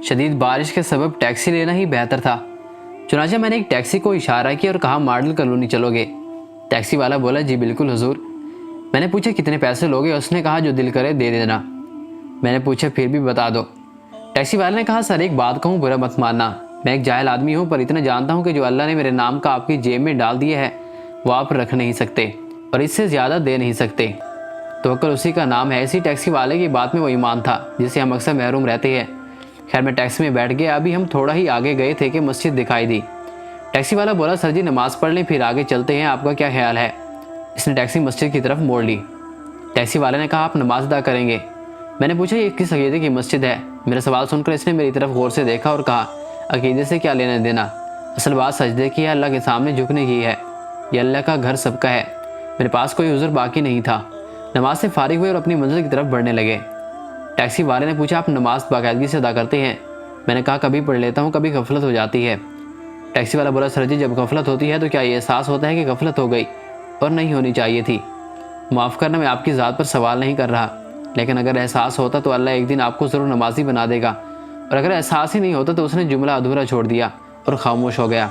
شدید بارش کے سبب ٹیکسی لینا ہی بہتر تھا۔ چنانچہ میں نے ایک ٹیکسی کو اشارہ کیا اور کہا ماڈل کالونی چلو گے؟ ٹیکسی والا بولا جی بالکل حضور۔ میں نے پوچھا کتنے پیسے لوگے؟ اس نے کہا جو دل کرے دے دینا۔ میں نے پوچھا پھر بھی بتا دو۔ ٹیکسی والے نے کہا سر ایک بات کہوں برا مت ماننا، میں ایک جاہل آدمی ہوں پر اتنا جانتا ہوں کہ جو اللہ نے میرے نام کا آپ کی جیب میں ڈال دیا ہے وہ آپ رکھ نہیں سکتے اور اس سے زیادہ دے نہیں سکتے۔ توکل اسی کا نام ہے۔ اسی ٹیکسی والے کی بات میں وہ ایمان تھا جس سے ہم اکثر محروم رہتے ہیں۔ خیر میں ٹیکسی میں بیٹھ گیا۔ ابھی ہم تھوڑا ہی آگے گئے تھے کہ مسجد دکھائی دی۔ ٹیکسی والا بولا سر جی نماز پڑھ لیں پھر آگے چلتے ہیں، آپ کا کیا خیال ہے؟ اس نے ٹیکسی مسجد کی طرف موڑ لی۔ ٹیکسی والے نے کہا آپ نماز ادا کریں گے؟ میں نے پوچھا یہ کس عقیدے کی مسجد ہے؟ میرا سوال سن کر اس نے میری طرف غور سے دیکھا اور کہا عقیدے سے کیا لینا دینا، اصل بات سجدے کی ہے، اللہ کے سامنے جھکنے کی ہے، یہ اللہ کا گھر سب کا ہے۔ میرے پاس کوئی عذر باقی نہیں تھا۔ نماز سے فارغ ہوئے اور اپنی منزل کی طرف بڑھنے لگے۔ ٹیکسی والے نے پوچھا آپ نماز باقاعدگی سے ادا کرتے ہیں؟ میں نے کہا کبھی پڑھ لیتا ہوں، کبھی غفلت ہو جاتی ہے۔ ٹیکسی والا بولا سر جی جب غفلت ہوتی ہے تو کیا یہ احساس ہوتا ہے کہ غفلت ہو گئی اور نہیں ہونی چاہیے تھی؟ معاف کرنا میں آپ کی ذات پر سوال نہیں کر رہا، لیکن اگر احساس ہوتا تو اللہ ایک دن آپ کو ضرور نمازی بنا دے گا، اور اگر احساس ہی نہیں ہوتا تو اس نے جملہ ادھورا چھوڑ دیا اور خاموش ہو گیا۔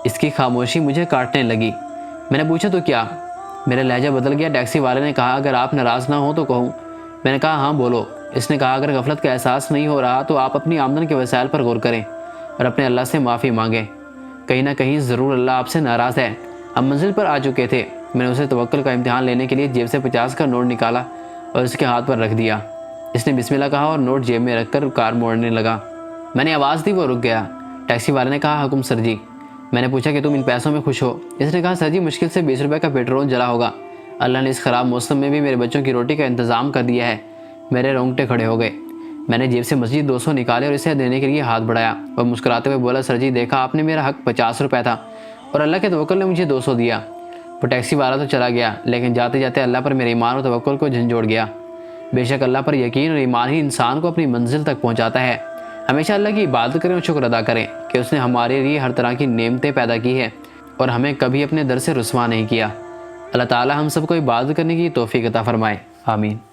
اس کی خاموشی مجھے کاٹنے لگی۔ میں نے پوچھا تو کیا؟ میرا لہجہ بدل گیا۔ ٹیکسی والے نے کہا اگر آپ ناراض نہ ہوں تو کہوں؟ میں نے کہا ہاں بولو۔ اس نے کہا اگر غفلت کا احساس نہیں ہو رہا تو آپ اپنی آمدن کے وسائل پر غور کریں اور اپنے اللہ سے معافی مانگیں، کہیں نہ کہیں ضرور اللہ آپ سے ناراض ہے۔ ہم منزل پر آ چکے تھے۔ میں نے اسے توکل کا امتحان لینے کے لیے جیب سے 50 کا نوٹ نکالا اور اس کے ہاتھ پر رکھ دیا۔ اس نے بسم اللہ کہا اور نوٹ جیب میں رکھ کر کار موڑنے لگا۔ میں نے آواز دی وہ رک گیا۔ ٹیکسی والے نے کہا حکم سر جی۔ میں نے پوچھا کہ تم ان پیسوں میں خوش ہو؟ اس نے کہا سر جی مشکل سے 20 روپے کا پیٹرول جلا ہوگا، اللہ نے اس خراب موسم میں بھی میرے بچوں کی روٹی کا انتظام کر دیا ہے۔ میرے رونگٹے کھڑے ہو گئے۔ میں نے جیب سے مسجد 200 نکالے اور اسے دینے کے لیے ہاتھ بڑھایا اور مسکراتے ہوئے بولا سر جی دیکھا آپ نے میرا حق 50 روپے تھا اور اللہ کے توکل نے مجھے 200 دیا۔ وہ ٹیکسی والا تو چلا گیا لیکن جاتے جاتے اللہ پر میرے ایمان اور توکل کو جھنجھوڑ گیا۔ بے شک اللہ پر یقین اور ایمان ہی انسان کو اپنی منزل تک پہنچاتا ہے۔ ہمیشہ اللہ کی عبادت کریں اور شکر ادا کریں کہ اس نے ہمارے لیے ہر طرح کی نعمتیں پیدا کی ہے اور ہمیں کبھی اپنے در سے رسوا نہیں کیا۔ اللہ تعالی ہم سب کو عبادت کرنے کی توفیق عطا فرمائے، آمین۔